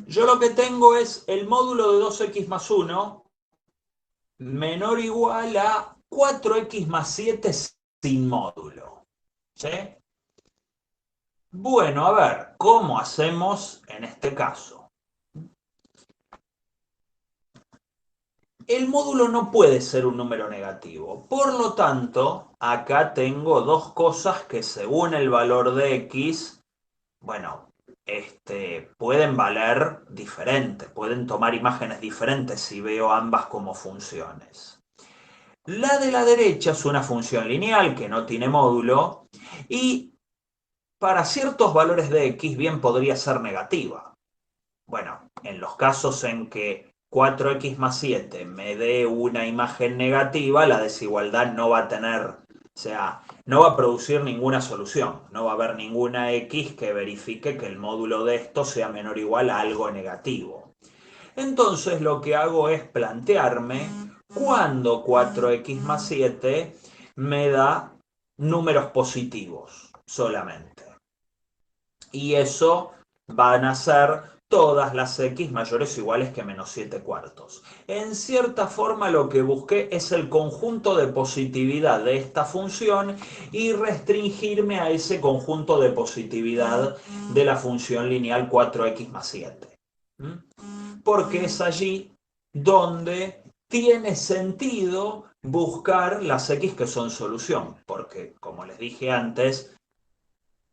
Yo lo que tengo es el módulo de 2x más 1 menor o igual a 4x más 7 sin módulo. ¿Sí? Bueno, a ver, ¿cómo hacemos en este caso? El módulo no puede ser un número negativo. Por lo tanto, acá tengo dos cosas que según el valor de x, bueno, pueden valer diferentes, pueden tomar imágenes diferentes si veo ambas como funciones. La de la derecha es una función lineal que no tiene módulo y para ciertos valores de x bien podría ser negativa. Bueno, en los casos en que 4x más 7 me dé una imagen negativa, la desigualdad no va a tener, o sea, no va a producir ninguna solución. No va a haber ninguna x que verifique que el módulo de esto sea menor o igual a algo negativo. Entonces lo que hago es plantearme cuándo 4x más 7 me da números positivos solamente. Y eso van a ser todas las x mayores o iguales que menos 7 cuartos. En cierta forma lo que busqué es el conjunto de positividad de esta función y restringirme a ese conjunto de positividad de la función lineal 4x más 7. Porque es allí donde tiene sentido buscar las x que son solución. Porque, como les dije antes,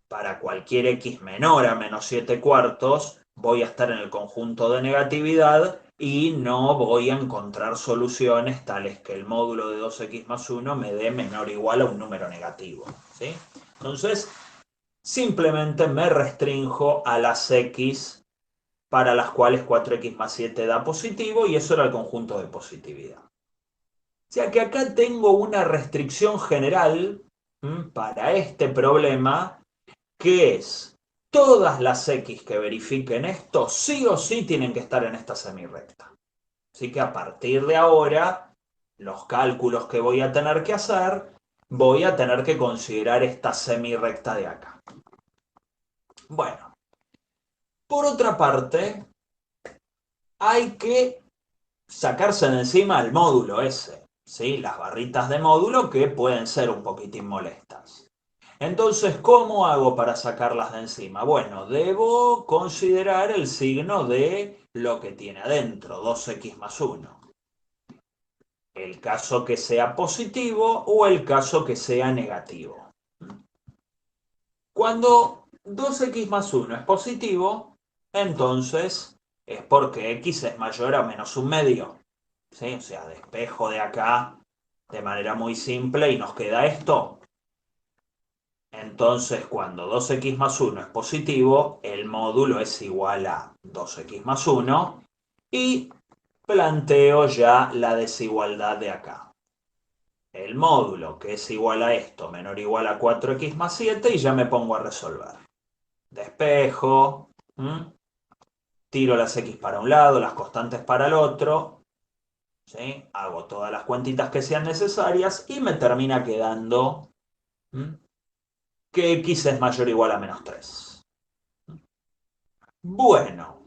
para cualquier x menor a menos 7 cuartos, voy a estar en el conjunto de negatividad y no voy a encontrar soluciones tales que el módulo de 2x más 1 me dé menor o igual a un número negativo. ¿Sí? Entonces, simplemente me restrinjo a las x para las cuales 4x más 7 da positivo y eso era el conjunto de positividad. O sea que acá tengo una restricción general para este problema que es todas las x que verifiquen esto sí o sí tienen que estar en esta semirrecta. Así que a partir de ahora, los cálculos que voy a tener que hacer, voy a tener que considerar esta semirrecta de acá. Bueno, por otra parte, hay que sacarse de encima el módulo ese, ¿sí? Las barritas de módulo que pueden ser un poquitín molestas. Entonces, ¿cómo hago para sacarlas de encima? Bueno, debo considerar el signo de lo que tiene adentro, 2x más 1. El caso que sea positivo o el caso que sea negativo. Cuando 2x más 1 es positivo, entonces es porque x es mayor a menos un medio. ¿Sí? O sea, despejo de acá de manera muy simple y nos queda esto. Entonces, cuando 2x más 1 es positivo, el módulo es igual a 2x más 1 y planteo ya la desigualdad de acá. El módulo, que es igual a esto, menor o igual a 4x más 7 y ya me pongo a resolver. Despejo, tiro las x para un lado, las constantes para el otro, ¿sí? Hago todas las cuentitas que sean necesarias y me termina quedando que x es mayor o igual a menos 3. Bueno,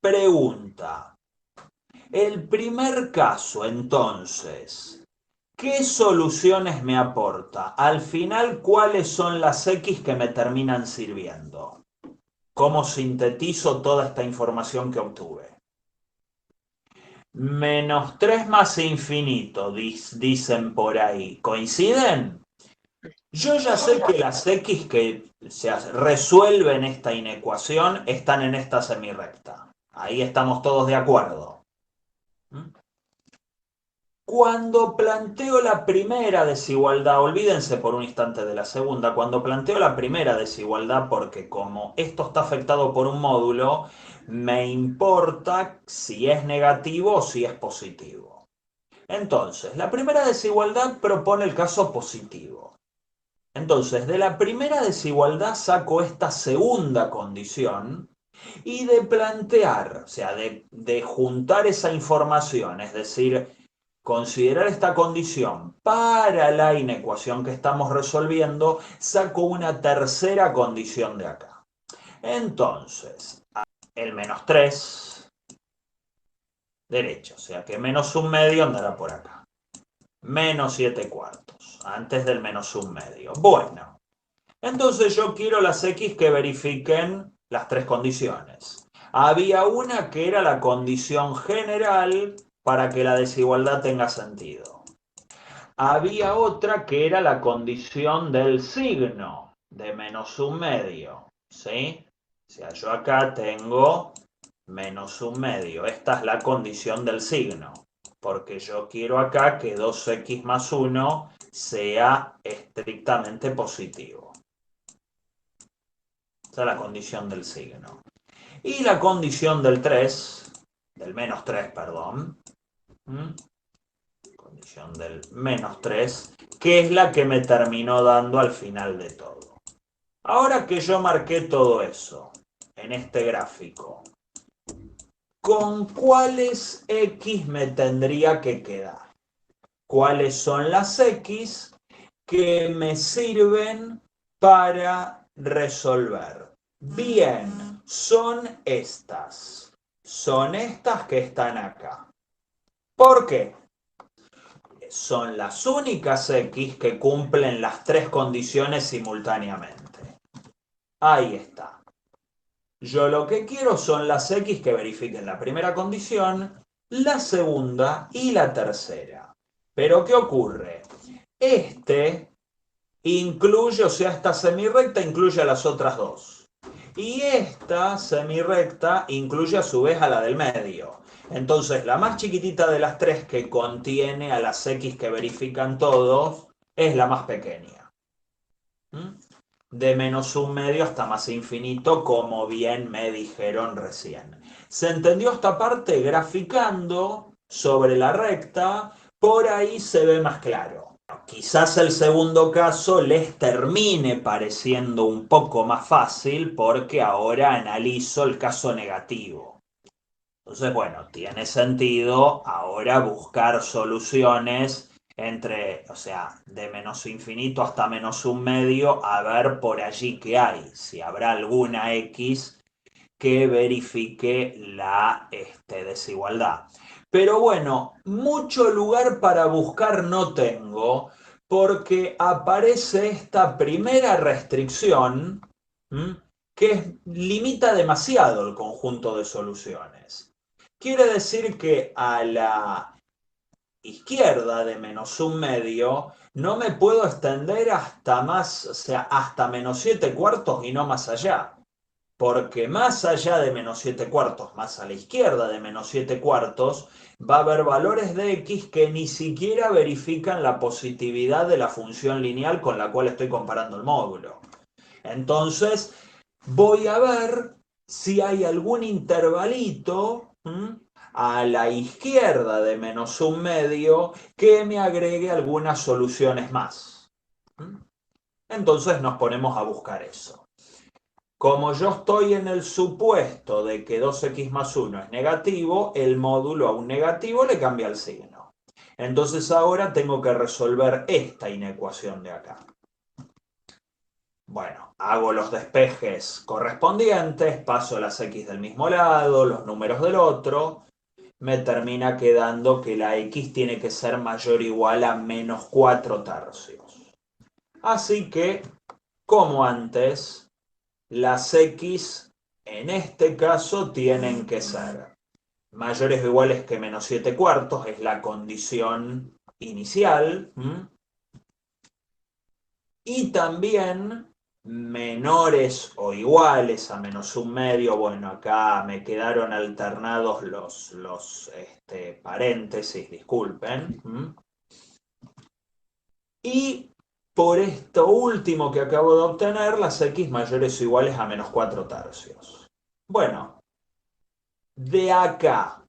pregunta. El primer caso, entonces, ¿qué soluciones me aporta? Al final, ¿cuáles son las x que me terminan sirviendo? ¿Cómo sintetizo toda esta información que obtuve? Menos 3 más infinito, dicen por ahí. ¿Coinciden? Yo ya sé que las x que se resuelven esta inecuación están en esta semirrecta. Ahí estamos todos de acuerdo. Cuando planteo la primera desigualdad, olvídense por un instante de la segunda, cuando planteo la primera desigualdad, porque como esto está afectado por un módulo, me importa si es negativo o si es positivo. Entonces, la primera desigualdad propone el caso positivo. Entonces, de la primera desigualdad saco esta segunda condición y de plantear, o sea, de juntar esa información, es decir, considerar esta condición para la inecuación que estamos resolviendo, saco una tercera condición de acá. Entonces, el menos 3, derecho, o sea que menos un medio andará por acá. Menos 7 cuartos, antes del menos un medio. Bueno, Entonces yo quiero las X que verifiquen las tres condiciones. Había una que era la condición general para que la desigualdad tenga sentido. Había otra que era la condición del signo, de menos un medio, ¿sí? O sea, yo acá tengo menos un medio. Esta es la condición del signo, porque yo quiero acá que 2x más 1 sea estrictamente positivo. Esa es la condición del signo. Y la condición del 3, del menos 3, perdón. Condición del menos 3, que es la que me terminó dando al final de todo. Ahora que yo marqué todo eso en este gráfico, ¿con cuáles X me tendría que quedar? ¿Cuáles son las X que me sirven para resolver? Bien, son estas. Son estas que están acá. ¿Por qué? Son las únicas X que cumplen las tres condiciones simultáneamente. Ahí está. Yo lo que quiero son las X que verifiquen la primera condición, la segunda y la tercera. Pero ¿qué ocurre? Este incluye, o sea, esta semirrecta incluye a las otras dos. Y esta semirrecta incluye a su vez a la del medio. Entonces, la más chiquitita de las tres que contiene a las X que verifican todos es la más pequeña. De menos un medio hasta más infinito, como bien me dijeron recién. ¿Se entendió esta parte? Graficando sobre la recta, por ahí se ve más claro. Quizás el segundo caso les termine pareciendo un poco más fácil porque ahora analizo el caso negativo. Entonces, bueno, tiene sentido ahora buscar soluciones entre, o sea, de menos infinito hasta menos un medio, a ver por allí qué hay, si habrá alguna X que verifique la desigualdad. Pero bueno, mucho lugar para buscar no tengo, porque aparece esta primera restricción, que limita demasiado el conjunto de soluciones. Quiere decir que a la izquierda de menos un medio no me puedo extender hasta más, o sea, hasta menos 7 cuartos y no más allá. Porque más allá de menos 7 cuartos, más a la izquierda de menos 7 cuartos, va a haber valores de X que ni siquiera verifican la positividad de la función lineal con la cual estoy comparando el módulo. Entonces, voy a ver si hay algún intervalito a la izquierda de menos un medio que me agregue algunas soluciones más. Entonces nos ponemos a buscar eso. Como yo estoy en el supuesto de que 2x más 1 es negativo, el módulo a un negativo le cambia el signo. Entonces ahora tengo que resolver esta inecuación de acá. Bueno, hago los despejes correspondientes, paso las X del mismo lado, los números del otro. Me termina quedando que la X tiene que ser mayor o igual a menos 4 tercios. Así que, como antes, las X en este caso tienen que ser mayores o iguales que menos 7 cuartos, es la condición inicial. Y también menores o iguales a menos un medio. Bueno, acá me quedaron alternados los paréntesis, disculpen. Y por esto último que acabo de obtener, las X mayores o iguales a menos 4 tercios. Bueno, de acá,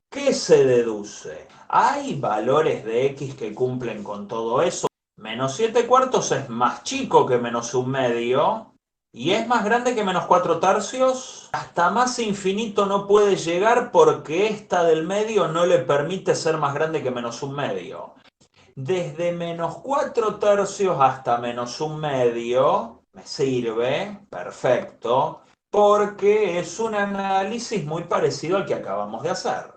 ¿qué se deduce? ¿Hay valores de X que cumplen con todo eso? Menos 7 cuartos es más chico que menos un medio y es más grande que menos 4 tercios. Hasta más infinito no puede llegar porque esta del medio no le permite ser más grande que menos un medio. Desde menos 4 tercios hasta menos un medio me sirve, perfecto, porque es un análisis muy parecido al que acabamos de hacer.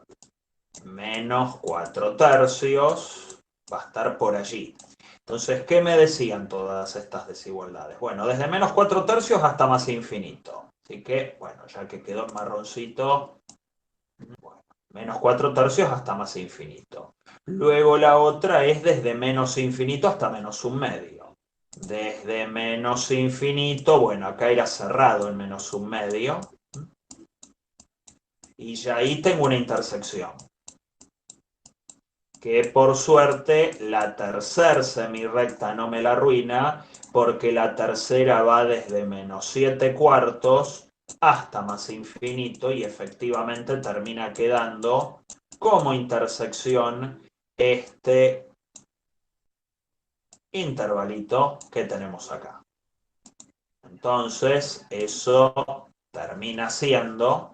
Menos 4 tercios va a estar por allí. Entonces, ¿qué me decían todas estas desigualdades? Bueno, desde menos 4 tercios hasta más infinito. Así que, bueno, ya que quedó en marroncito, bueno, menos 4 tercios hasta más infinito. Luego la otra es desde menos infinito hasta menos un medio. Desde menos infinito, bueno, acá era cerrado en menos un medio. Y ya ahí tengo una intersección. Que por suerte la tercera semirrecta no me la arruina, porque la tercera va desde menos 7 cuartos hasta más infinito y efectivamente termina quedando como intersección este intervalito que tenemos acá. Entonces eso termina siendo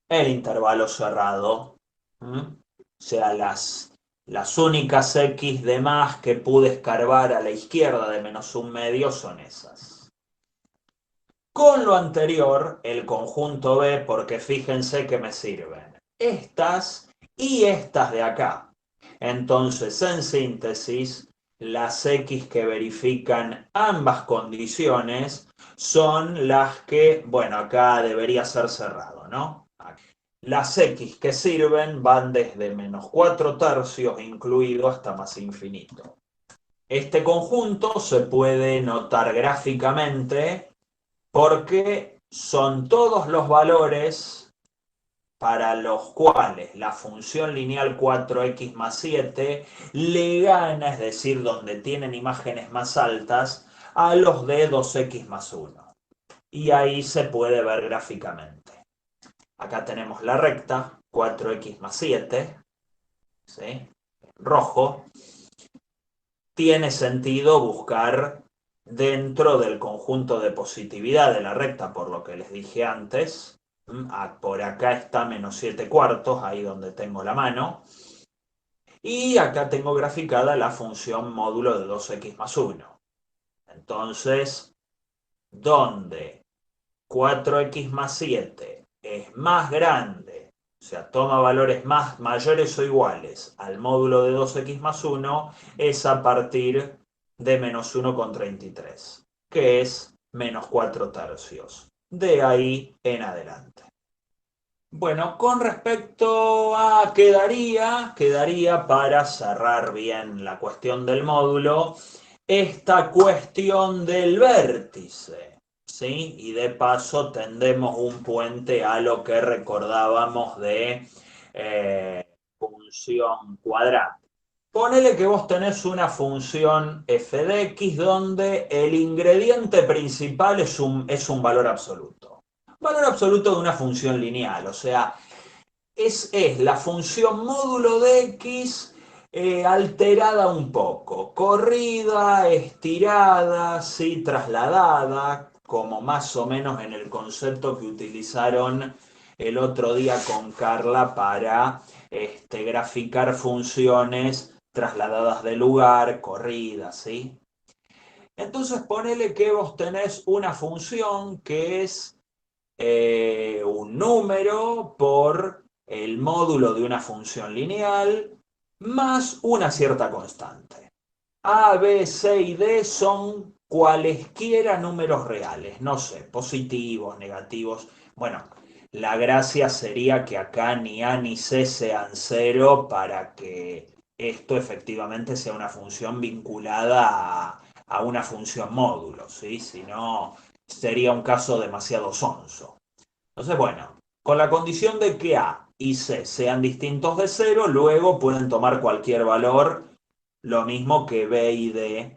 el intervalo cerrado. O sea, las únicas x de más que pude escarbar a la izquierda de menos un medio son esas. Con lo anterior, el conjunto B, porque fíjense que me sirven estas y estas de acá. Entonces, en síntesis, las x que verifican ambas condiciones son las que, bueno, acá debería ser cerrado, ¿no? Las x que sirven van desde menos 4 tercios incluido hasta más infinito. Este conjunto se puede notar gráficamente porque son todos los valores para los cuales la función lineal 4x más 7 le gana, es decir, donde tienen imágenes más altas, a los de 2x más 1. Y ahí se puede ver gráficamente. Acá tenemos la recta, 4x más 7, ¿sí? Rojo. Tiene sentido buscar dentro del conjunto de positividad de la recta, por lo que les dije antes. Por acá está menos 7 cuartos, ahí donde tengo la mano. Y acá tengo graficada la función módulo de 2x más 1. Entonces, donde 4x más 7 es más grande, o sea, toma valores mayores o iguales al módulo de 2x más 1, es a partir de menos 1,33, que es menos 4 tercios. De ahí en adelante. Bueno, con respecto a quedaría para cerrar bien la cuestión del módulo, esta cuestión del vértice, ¿sí? Y de paso tendemos un puente a lo que recordábamos de función cuadrada. Ponele que vos tenés una función f de x donde el ingrediente principal es un valor absoluto. Valor absoluto de una función lineal, o sea, es la función módulo de x alterada un poco, corrida, estirada, ¿sí? Trasladada, como más o menos en el concepto que utilizaron el otro día con Carla para graficar funciones trasladadas de lugar, corridas, ¿sí? Entonces ponele que vos tenés una función que es un número por el módulo de una función lineal más una cierta constante. A, B, C y D son cualesquiera números reales, no sé, positivos, negativos. Bueno, la gracia sería que acá ni A ni C sean cero para que esto efectivamente sea una función vinculada a una función módulo, ¿sí? Si no, sería un caso demasiado sonso. Entonces, bueno, con la condición de que A y C sean distintos de cero, luego pueden tomar cualquier valor, lo mismo que B y D,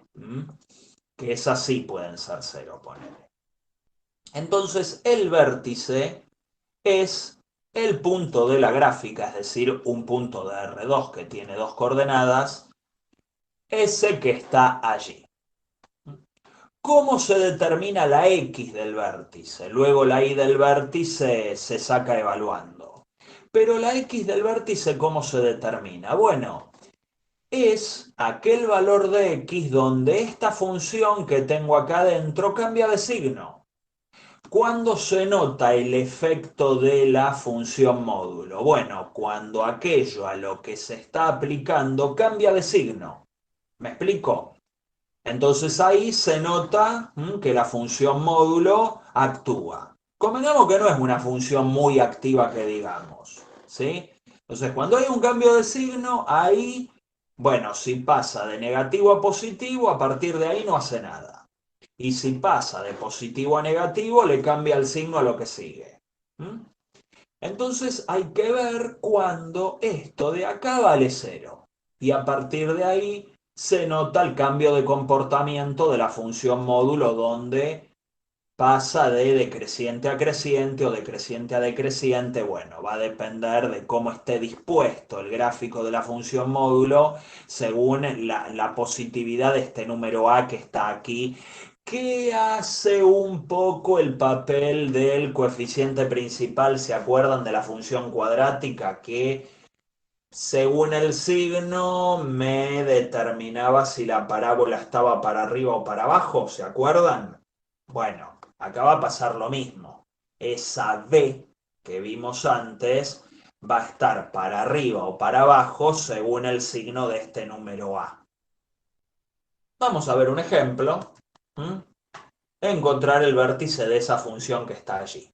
que esas sí pueden ser cero, ponele. Entonces, el vértice es el punto de la gráfica, es decir, un punto de R2 que tiene dos coordenadas, ese que está allí. ¿Cómo se determina la X del vértice? Luego la Y del vértice se saca evaluando. Pero la X del vértice, ¿cómo se determina? Bueno, es aquel valor de X donde esta función que tengo acá adentro cambia de signo. ¿Cuándo se nota el efecto de la función módulo? Bueno, cuando aquello a lo que se está aplicando cambia de signo. ¿Me explico? Entonces ahí se nota que la función módulo actúa. Convengamos que no es una función muy activa que digamos, ¿sí? Entonces cuando hay un cambio de signo, ahí, bueno, si pasa de negativo a positivo, a partir de ahí no hace nada. Y si pasa de positivo a negativo, le cambia el signo a lo que sigue. ¿Mm? Entonces hay que ver cuando esto de acá vale cero. Y a partir de ahí se nota el cambio de comportamiento de la función módulo donde pasa de decreciente a creciente o de creciente a decreciente. Bueno, va a depender de cómo esté dispuesto el gráfico de la función módulo según la positividad de este número A que está aquí, que hace un poco el papel del coeficiente principal. ¿Se acuerdan de la función cuadrática que según el signo me determinaba si la parábola estaba para arriba o para abajo? ¿Se acuerdan? Bueno, acá va a pasar lo mismo. Esa B que vimos antes va a estar para arriba o para abajo según el signo de este número A. Vamos a ver un ejemplo. Encontrar el vértice de esa función que está allí.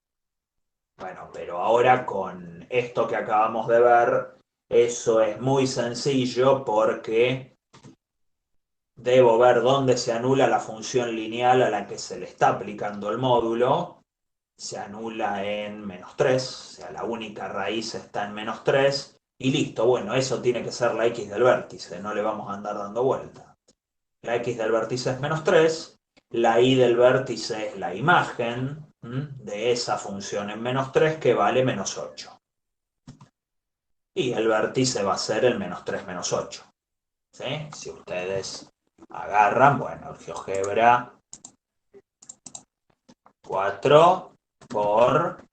Bueno, pero ahora con esto que acabamos de ver, eso es muy sencillo porque debo ver dónde se anula la función lineal a la que se le está aplicando el módulo. Se anula en -3, o sea, la única raíz está en -3 y listo. Bueno, eso tiene que ser la x del vértice, no le vamos a andar dando vuelta. La x del vértice es -3, la y del vértice es la imagen de esa función en -3 que vale -8. Y el vértice va a ser el -3 menos 8. ¿Sí? Si ustedes agarran, bueno, el GeoGebra 4 por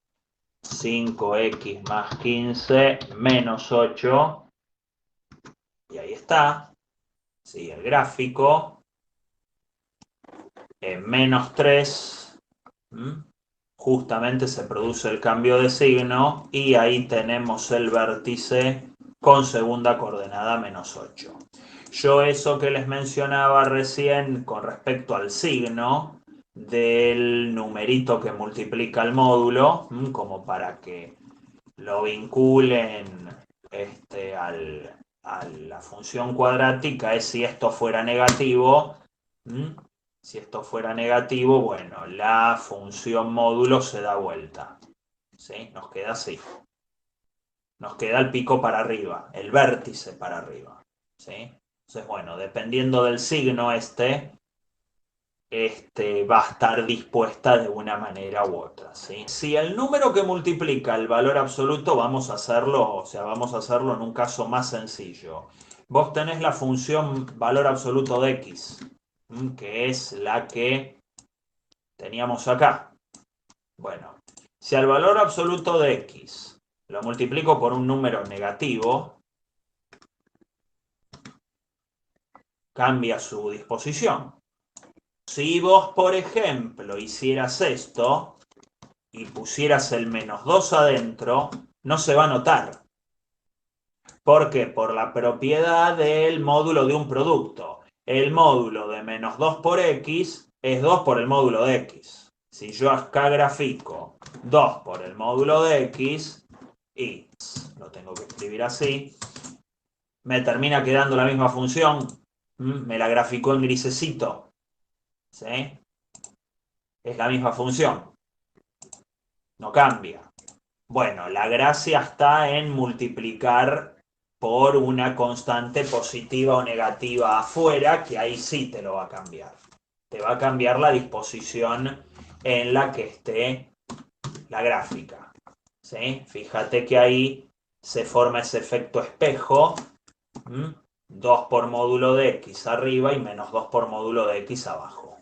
5x más 15 menos 8. Y ahí está. ¿Sí? El gráfico. En -3. Justamente se produce el cambio de signo y ahí tenemos el vértice con segunda coordenada -8. Yo eso que les mencionaba recién con respecto al signo del numerito que multiplica el módulo, como para que lo vinculen a la función cuadrática, es si esto fuera negativo. Si esto fuera negativo, bueno, la función módulo se da vuelta. ¿Sí? Nos queda así. Nos queda el pico para arriba, el vértice para arriba. ¿Sí? Entonces, bueno, dependiendo del signo va a estar dispuesta de una manera u otra. ¿Sí? Si el número que multiplica el valor absoluto, vamos a hacerlo en un caso más sencillo. Vos tenés la función valor absoluto de x, que es la que teníamos acá. Bueno, si al valor absoluto de x lo multiplico por un número negativo, cambia su disposición. Si vos, por ejemplo, hicieras esto y pusieras el -2 adentro, no se va a notar. ¿Por qué? Por la propiedad del módulo de un producto. El módulo de -2 por x es 2 por el módulo de x. Si yo acá grafico 2 por el módulo de x, y lo tengo que escribir así, me termina quedando la misma función. Me la graficó en grisecito. ¿Sí? Es la misma función. No cambia. Bueno, la gracia está en multiplicar por una constante positiva o negativa afuera, que ahí sí te lo va a cambiar. Te va a cambiar la disposición en la que esté la gráfica. ¿Sí? Fíjate que ahí se forma ese efecto espejo. 2 por módulo de x arriba y -2 por módulo de x abajo.